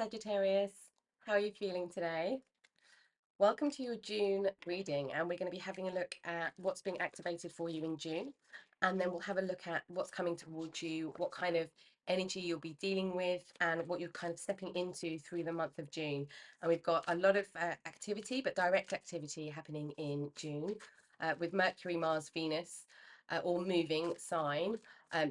Sagittarius. How are you feeling today? Welcome to your June reading, and we're going to be having a look at what's being activated for you in June, and then we'll have a look at what's coming towards you, what kind of energy you'll be dealing with, and what you're kind of stepping into through the month of June. And we've got a lot of activity, but direct activity happening in June with Mercury, Mars, Venus, all moving sign.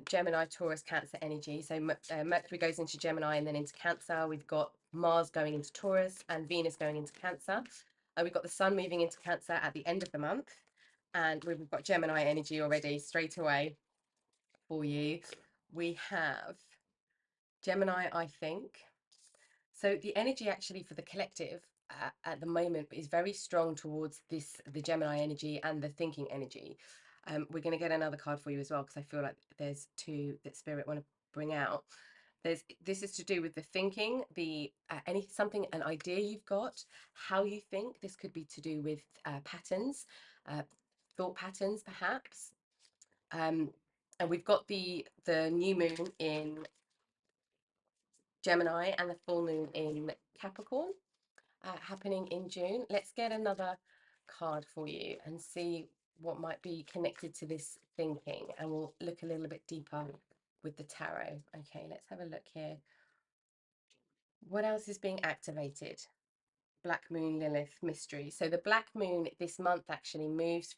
Gemini, Taurus, Cancer energy. So Mercury goes into Gemini and then into Cancer. We've got Mars going into Taurus and Venus going into Cancer. We've got the Sun moving into Cancer at the end of the month. And we've got Gemini energy already straight away for you. We have Gemini, I think. So the energy actually for the collective at the moment is very strong towards the Gemini energy and the thinking energy. We're going to get another card for you as well, because I feel like there's two that Spirit want to bring out. This is to do with the thinking, an idea you've got, how you think. This could be to do with patterns, thought patterns, perhaps. And we've got the new moon in Gemini and the full moon in Capricorn happening in June. Let's get another card for you and see what might be connected to this thinking, and we'll look a little bit deeper with the tarot. Okay, let's have a look here. What else is being activated? Black Moon, Lilith, mystery. So the Black Moon this month actually moves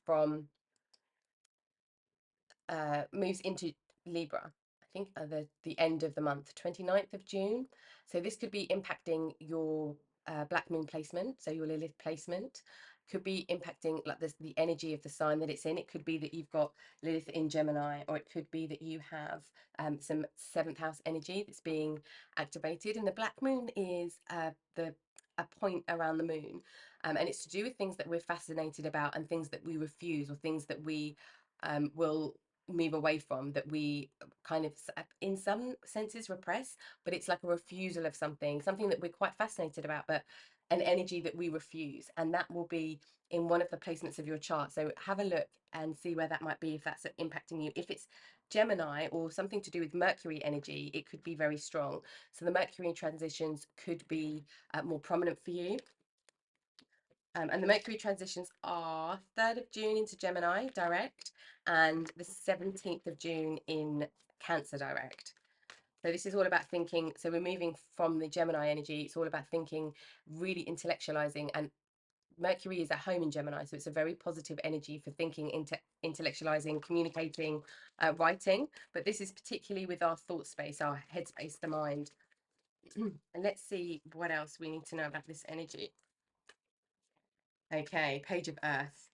into Libra. I think the end of the month, 29th of June. So this could be impacting your Black Moon placement, so your Lilith placement. Could be impacting like the energy of the sign that it's in. It could be that you've got Lilith in Gemini, or it could be that you have some 7th house energy that's being activated. And the Black Moon is a point around the moon, and it's to do with things that we're fascinated about and things that we refuse, or things that we will move away from, that we kind of in some senses repress, but it's like a refusal of something that we're quite fascinated about, but an energy that we refuse. And that will be in one of the placements of your chart. So have a look and see where that might be, if that's impacting you. If it's Gemini or something to do with Mercury energy, it could be very strong. So the Mercury transitions could be more prominent for you. And the Mercury transitions are 3rd of June into Gemini direct, and the 17th of June in Cancer direct. So this is all about thinking. So we're moving from the Gemini energy. It's all about thinking, really intellectualizing. And Mercury is at home in Gemini, so it's a very positive energy for thinking, intellectualizing, communicating, writing. But this is particularly with our thought space, our headspace, the mind. And let's see what else we need to know about this energy. Okay, Page of Earth.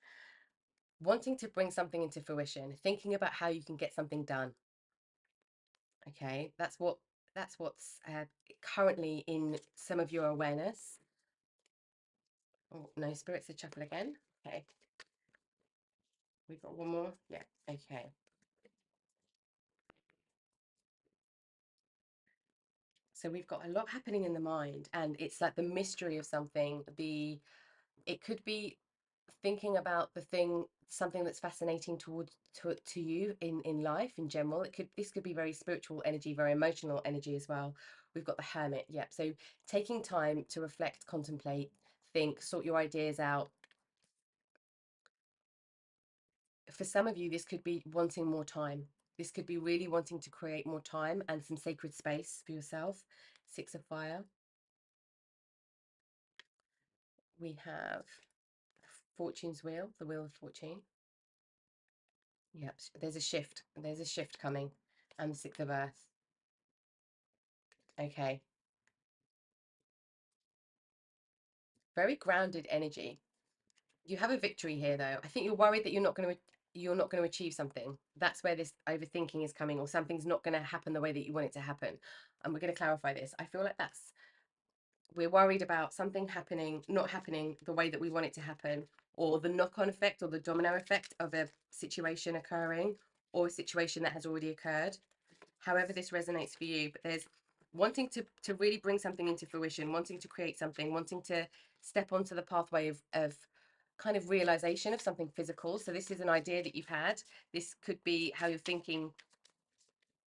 Wanting to bring something into fruition, thinking about how you can get something done. Okay, that's what's currently in some of your awareness. Oh no, Spirit's a chuckle again. Okay, we've got one more. Yeah, okay. So we've got a lot happening in the mind, and it's like the mystery of something. It could be thinking about something that's fascinating to you in life in general. This could be very spiritual energy, very emotional energy as well. We've got the Hermit. Yep. So taking time to reflect, contemplate, think, sort your ideas out. For some of you, this could be wanting more time. This could be really wanting to create more time and some sacred space for yourself. 6 of Fire. We have Fortune's Wheel, the Wheel of Fortune. Yep, there's a shift. There's a shift coming. And the 6 of Earth. Okay. Very grounded energy. You have a victory here, though. I think you're worried that you're not going to achieve something. That's where this overthinking is coming, or something's not going to happen the way that you want it to happen. And we're going to clarify this. I feel like we're worried about something not happening the way that we want it to happen, or the knock-on effect or the domino effect of a situation occurring, or a situation that has already occurred. However this resonates for you, but there's wanting to really bring something into fruition, wanting to create something, wanting to step onto the pathway of kind of realization of something physical. So this is an idea that you've had. This could be how you're thinking,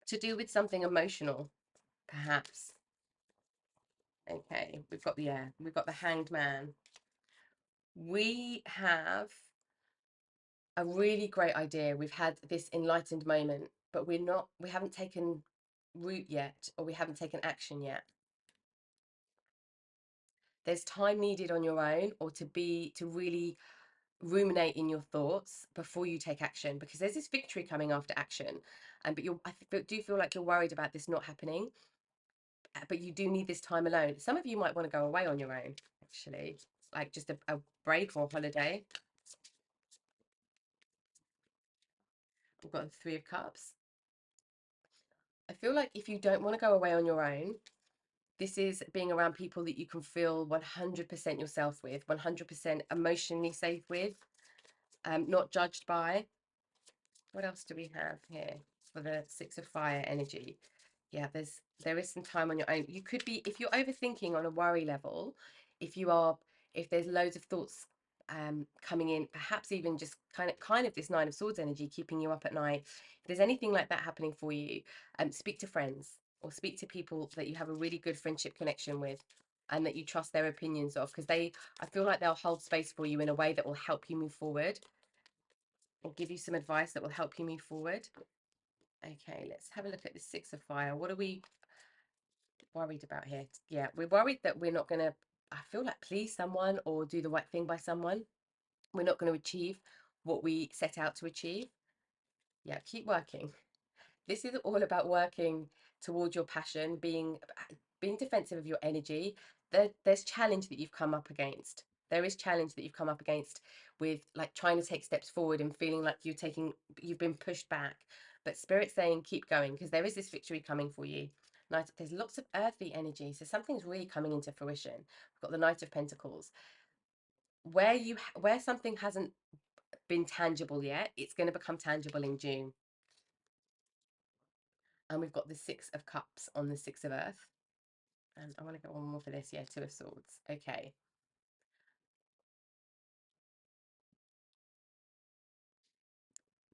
to do with something emotional, perhaps. Okay, we've got the Hanged Man. We have a really great idea. We've had this enlightened moment, but we haven't taken root yet, or we haven't taken action yet. There's time needed on your own, or to really ruminate in your thoughts before you take action, because there's this victory coming after action. And but do feel like you're worried about this not happening, but you do need this time alone. Some of you might want to go away on your own, actually, like just a break or holiday. We've got the Three of Cups. I feel like if you don't want to go away on your own, this is being around people that you can feel 100% yourself with, 100% emotionally safe with, not judged by. What else do we have here for the Six of Fire energy? Yeah, there is some time on your own. You could be, if you're overthinking on a worry level, if you are, if there's loads of thoughts coming in, perhaps even just kind of this Nine of Swords energy keeping you up at night. If there's anything like that happening for you, speak to friends or speak to people that you have a really good friendship connection with and that you trust their opinions of, because I feel like they'll hold space for you in a way that will help you move forward, or give you some advice that will help you move forward. Okay, let's have a look at the Six of Fire. What are we worried about here? Yeah, we're worried that we're not going to, I feel like, please someone or do the right thing by someone. We're not going to achieve what we set out to achieve. Yeah, keep working. This is all about working towards your passion, being defensive of your energy. There's challenge that you've come up against. There is challenge that you've come up against with like trying to take steps forward and feeling like you've been pushed back. But Spirit's saying keep going, because there is this victory coming for you. There's lots of earthly energy, so something's really coming into fruition. We've got the Knight of Pentacles. Where something hasn't been tangible yet, it's going to become tangible in June. And we've got the Six of Cups on the Six of Earth. And I want to get one more for this. Yeah, Two of Swords. Okay.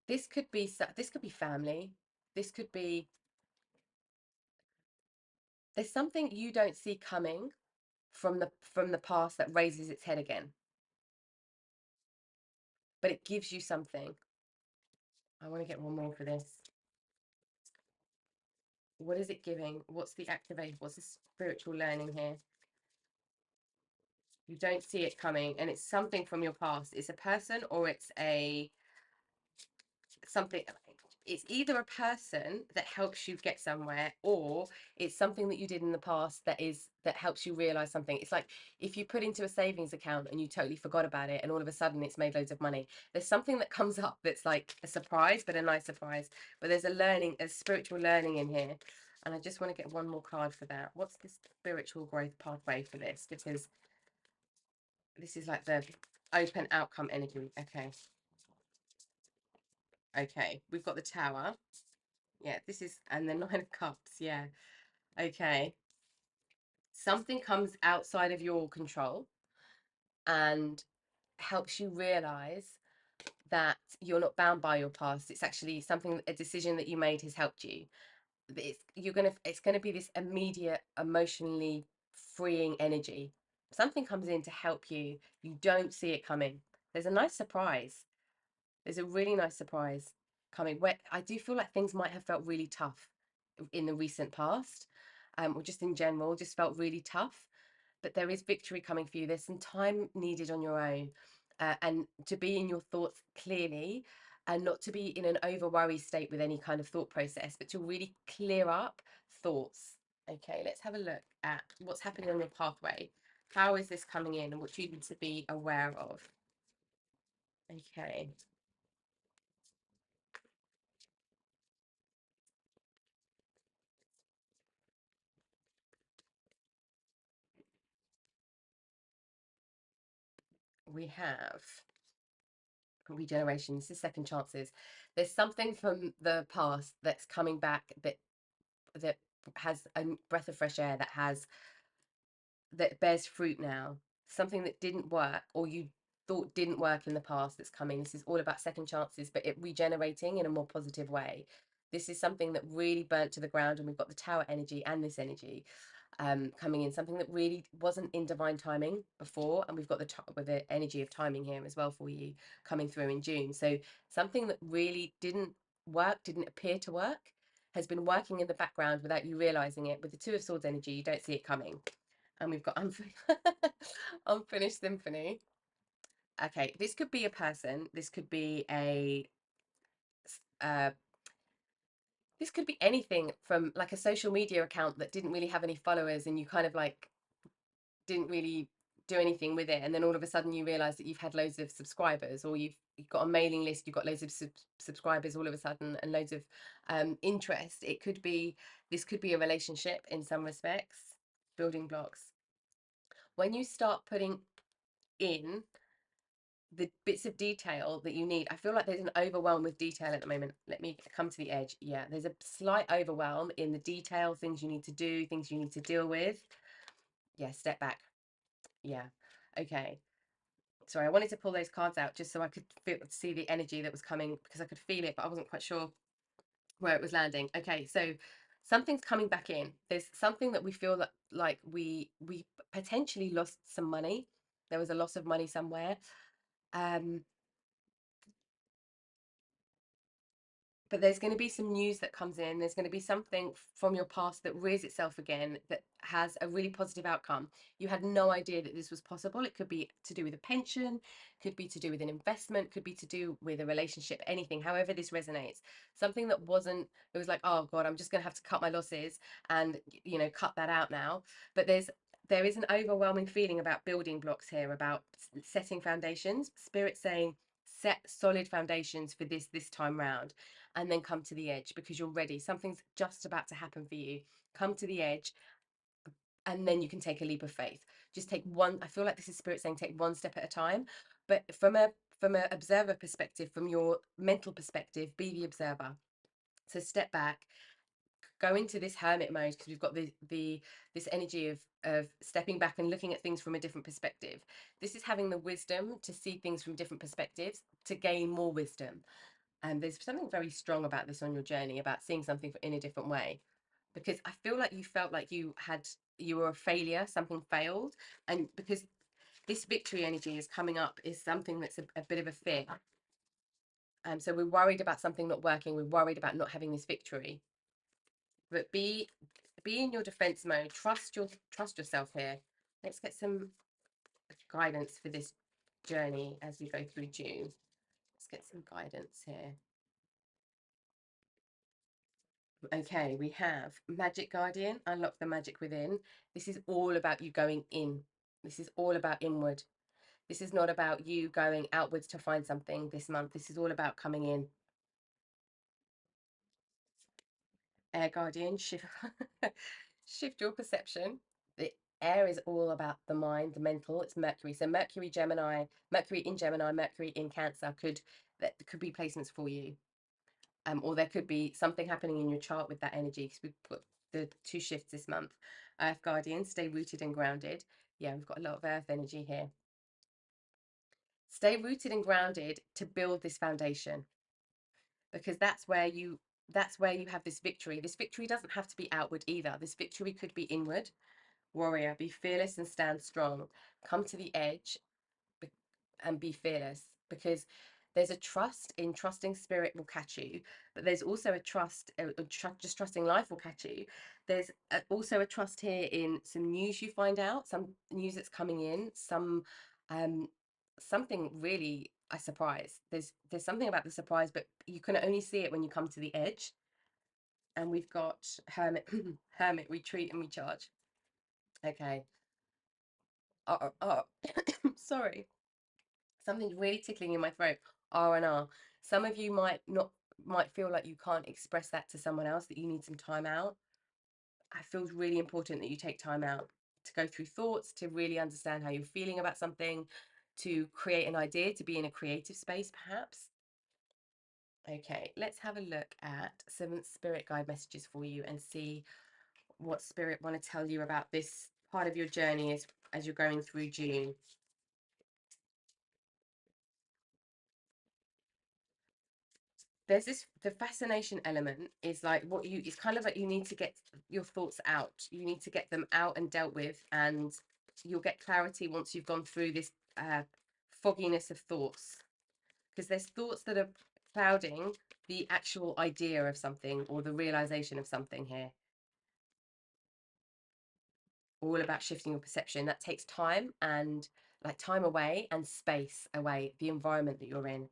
This could be family. This could be, there's something you don't see coming from the past that raises its head again. But it gives you something. I want to get one more for this. What is it giving? What's the activation? What's the spiritual learning here? You don't see it coming, and it's something from your past. It's a person, or it's a something. It's either a person that helps you get somewhere, or it's something that you did in the past that helps you realize something. It's like if you put into a savings account and you totally forgot about it, and all of a sudden it's made loads of money. There's something that comes up that's like a surprise, but a nice surprise. But there's a spiritual learning in here. And I just want to get one more card for that. What's the spiritual growth pathway for this? Because this is like the open outcome energy. Okay. Okay. We've got the Tower. Yeah, this is, and the Nine of Cups. Yeah. Okay. Something comes outside of your control and helps you realize that you're not bound by your past. It's actually a decision that you made has helped you. It's gonna be this immediate, emotionally freeing energy. Something comes in to help you. You don't see it coming. There's a nice surprise. There's a really nice surprise coming, where I do feel like things might have felt really tough in the recent past, or just in general, just felt really tough. But there is victory coming for you. There's some time needed on your own, and to be in your thoughts clearly, and not to be in an over worry state with any kind of thought process, but to really clear up thoughts. Okay, let's have a look at what's happening on your pathway. How is this coming in, and what you need to be aware of? Okay. We have regeneration. This is second chances. There's something from the past that's coming back that has a breath of fresh air, that bears fruit now. Something that didn't work, or you thought didn't work in the past, that's coming. This is all about second chances, but it regenerating in a more positive way. This is something that really burnt to the ground, and we've got the Tower energy and this energy. coming in, something that really wasn't in divine timing before, and we've got with the energy of timing here as well for you coming through in June. So something that really didn't work, didn't appear to work, has been working in the background without you realizing it. With the Two of Swords energy, you don't see it coming. And we've got unfinished symphony. Okay, this could be a person. This could be a uh, this could be anything from like a social media account that didn't really have any followers, and you kind of like didn't really do anything with it, and then all of a sudden you realize that you've had loads of subscribers, or you've got a mailing list, you've got loads of subscribers all of a sudden, and loads of interest. It could be, this could be a relationship in some respects. Building blocks. When you start putting in the bits of detail that you need, I feel like there's an overwhelm with detail at the moment. Let me come to the edge. Yeah, there's a slight overwhelm in the detail, things you need to do, things you need to deal with. Yeah, step back. Yeah, okay. Sorry, I wanted to pull those cards out just so I could see the energy that was coming, because I could feel it, but I wasn't quite sure where it was landing. Okay, so something's coming back in. There's something that we feel that like we potentially lost some money. There was a loss of money somewhere. Um, but there's going to be some news that comes in. There's going to be something from your past that rears itself again that has a really positive outcome. You had no idea that this was possible. It could be to do with a pension, could be to do with an investment, could be to do with a relationship, anything, however this resonates. Something that wasn't, it was like, oh God, I'm just going to have to cut my losses and, you know, cut that out now. But there is an overwhelming feeling about building blocks here, about setting foundations. Spirit saying, set solid foundations for this time round, and then come to the edge because you're ready. Something's just about to happen for you. Come to the edge, and then you can take a leap of faith. Just take one. I feel like this is Spirit saying take one step at a time. But from a observer perspective, from your mental perspective, be the observer. So step back, go into this hermit mode, because we've got this energy of stepping back and looking at things from a different perspective. This is having the wisdom to see things from different perspectives, to gain more wisdom. And there's something very strong about this on your journey, about seeing something in a different way, because I feel like you felt like you were a failure, something failed, and because this victory energy is coming up is something that's a bit of a fear. So we're worried about something not working. We're worried about not having this victory. But be in your defense mode. Trust yourself here. Let's get some guidance for this journey as we go through June. Let's get some guidance here. Okay, we have Magic Guardian, unlock the magic within. This is all about you going in. This is all about inward. This is not about you going outwards to find something this month. This is all about coming in. Air Guardian, shift, shift your perception. The air is all about the mind, the mental. It's Mercury. So Mercury, Gemini, Mercury in Gemini, Mercury in Cancer that could be placements for you. Or there could be something happening in your chart with that energy, because we've put the two shifts this month. Earth Guardian, stay rooted and grounded. Yeah, we've got a lot of earth energy here. Stay rooted and grounded to build this foundation, because that's where you have this victory. This victory doesn't have to be outward either. This victory could be inward. Warrior, be fearless and stand strong. Come to the edge and be fearless, because there's a trust in trusting spirit will catch you, but there's also a trust, just trusting life will catch you. There's also a trust here in some news you find out, some news that's coming in, something really a surprise. There's something about the surprise, but you can only see it when you come to the edge. And we've got hermit, hermit, retreat and recharge. Okay. Sorry. Something's really tickling in my throat. R&R. Some of you might feel like you can't express that to someone else, that you need some time out. It feels really important that you take time out to go through thoughts, to really understand how you're feeling about something, to create an idea, to be in a creative space, perhaps. Okay, let's have a look at some spirit guide messages for you and see what spirit want to tell you about this part of your journey as you're going through June. there's this, the fascination element is like what you, it's kind of like you need to get your thoughts out, you need to get them out and dealt with, and you'll get clarity once you've gone through this fogginess of thoughts, because there's thoughts that are clouding the actual idea of something or the realization of something here. All about shifting your perception. That takes time, and like time away and space away, the environment that you're in.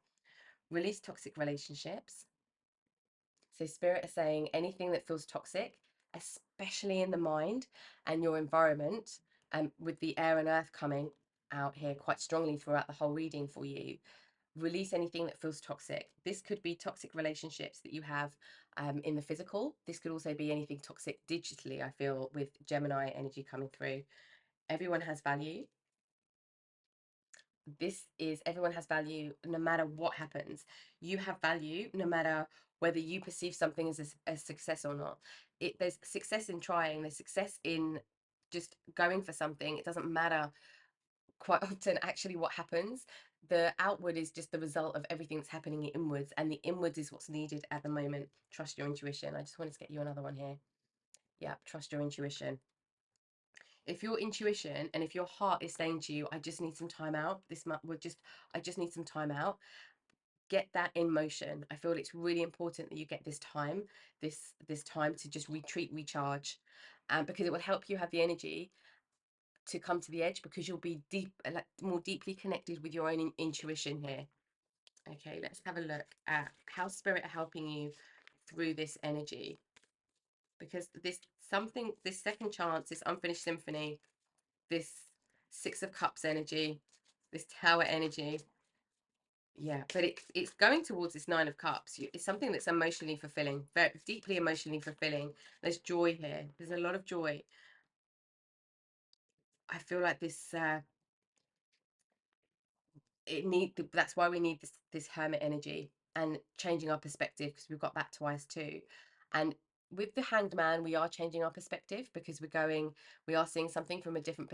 Release toxic relationships. So spirit is saying anything that feels toxic, especially in the mind and your environment, with the air and earth coming out here quite strongly throughout the whole reading for you. Release anything that feels toxic. This could be toxic relationships that you have in the physical. This could also be anything toxic digitally, I feel, with Gemini energy coming through. Everyone has value. This is everyone has value no matter what happens. You have value no matter whether you perceive something as a success or not. There's success in trying, there's success in just going for something. It doesn't matter quite often actually what happens. The outward is just the result of everything that's happening inwards, and the inwards is what's needed at the moment. Trust your intuition. I just wanted to get you another one here. Yeah, trust your intuition. If your intuition and if your heart is saying to you, I just need some time out, this month would just, I just need some time out, get that in motion. I feel it's really important that you get this time, this time to just retreat, recharge, because it will help you have the energy to come to the edge, because you'll be deep, like more deeply connected with your own intuition here. Okay, let's have a look at how spirit are helping you through this energy, because this second chance, this unfinished symphony, this Six of Cups energy, this Tower energy. Yeah, but it's going towards this Nine of Cups. It's something that's emotionally fulfilling, very deeply emotionally fulfilling. There's joy here. There's a lot of joy. I feel like this that's why we need this hermit energy and changing our perspective, because we've got that twice too. And with the Hanged Man, we are changing our perspective because we are seeing something from a different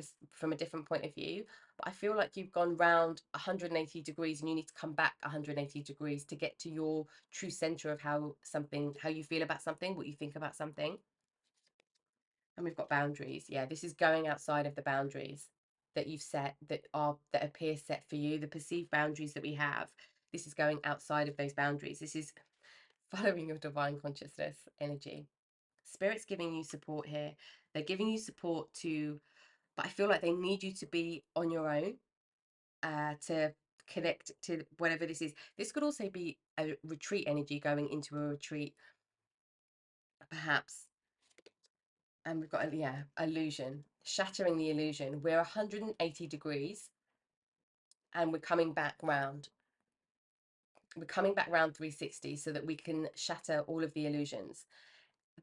point of view. But I feel like you've gone round 180 degrees, and you need to come back 180 degrees to get to your true center of how you feel about something, what you think about something. And we've got boundaries. Yeah, this is going outside of the boundaries that you've set, that appear set for you, the perceived boundaries that we have. This is going outside of those boundaries. This is following your divine consciousness energy. Spirit's giving you support here. They're giving you support but I feel like they need you to be on your own to connect to whatever this is. This could also be a retreat energy, going into a retreat, perhaps. And we've got, yeah, illusion, shattering the illusion. We're 180 degrees and we're coming back round. We're coming back round 360 so that we can shatter all of the illusions.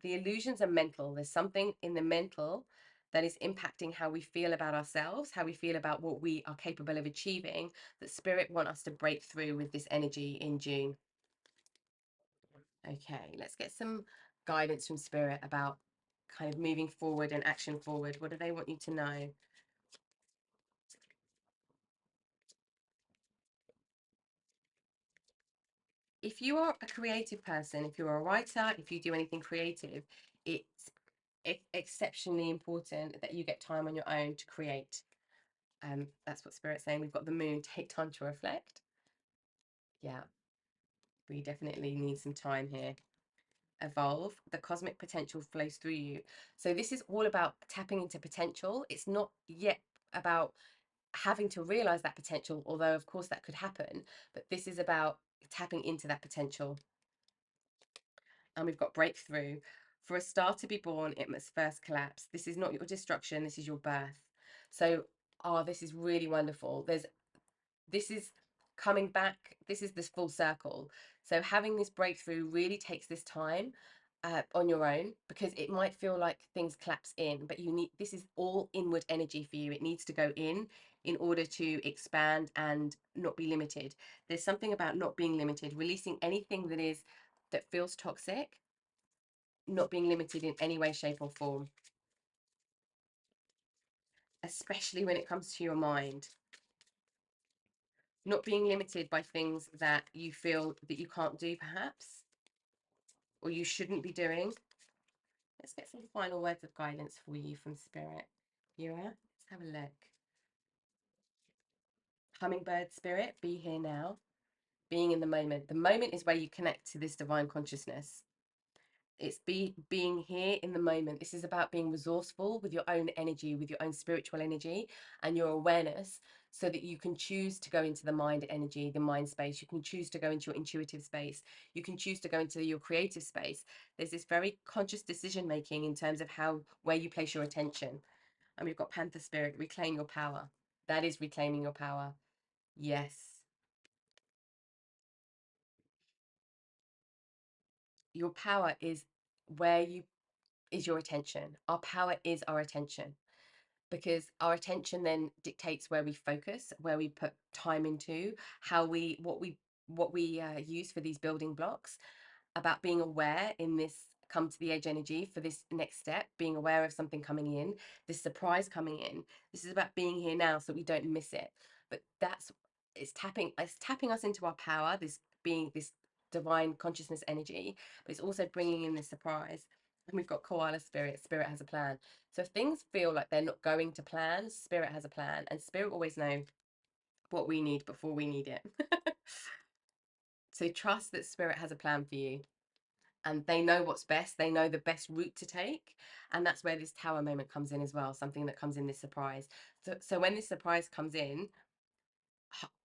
The illusions are mental. There's something in the mental that is impacting how we feel about ourselves, how we feel about what we are capable of achieving, that spirit want us to break through with this energy in June. Okay, let's get some guidance from spirit about kind of moving forward and action forward. What do they want you to know? If you are a creative person, if you're a writer, if you do anything creative, it's exceptionally important that you get time on your own to create. That's what Spirit's saying. We've got the moon, take time to reflect. Yeah, we definitely need some time here. Evolve, the cosmic potential flows through you. So this is all about tapping into potential. It's not yet about having to realize that potential, although of course that could happen, but this is about tapping into that potential. And we've got breakthrough. For a star to be born, it must first collapse. This is not your destruction, this is your birth. So, this is really wonderful. This is coming back, this is this full circle. So having this breakthrough really takes this time on your own, because it might feel like things collapse in, but this is all inward energy for you. It needs to go in order to expand and not be limited. There's something about not being limited, releasing anything that feels toxic, not being limited in any way, shape or form, especially when it comes to your mind. not being limited by things that you feel that you can't do, perhaps, or you shouldn't be doing. Let's get some final words of guidance for you from Spirit. Yeah, let's have a look. Hummingbird Spirit, be here now, being in the moment. The moment is where you connect to this divine consciousness. It's being here in the moment. This is about being resourceful with your own energy, with your own spiritual energy and your awareness, so that you can choose to go into the mind energy, the mind space. You can choose to go into your intuitive space. You can choose to go into your creative space. There's this very conscious decision making in terms of where you place your attention. And we've got Panther Spirit, reclaim your power. That is reclaiming your power. Yes. Your power is where you is your attention. Our power is our attention, because our attention then dictates where we focus, where we put time into, how we what we use for these building blocks. About being aware in this come to the edge energy for this next step, being aware of something coming in, this surprise coming in. This is about being here now so we don't miss it. But it's tapping us into our power, this being this divine consciousness energy, but it's also bringing in this surprise. And we've got koala spirit. Spirit has a plan. So if things feel like they're not going to plan, Spirit has a plan, and Spirit always know what we need before we need it. So trust that Spirit has a plan for you, and they know what's best. They know the best route to take, and that's where this tower moment comes in as well. Something that comes in, this surprise. So when this surprise comes in,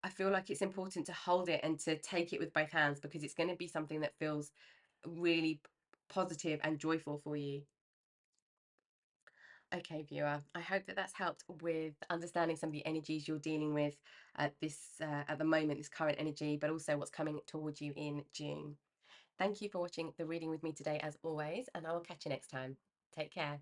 I feel like it's important to hold it and to take it with both hands, because it's going to be something that feels really positive and joyful for you. Okay, viewer, I hope that that's helped with understanding some of the energies you're dealing with at the moment, this current energy, but also what's coming towards you in June. Thank you for watching the reading with me today, as always, and I will catch you next time. Take care.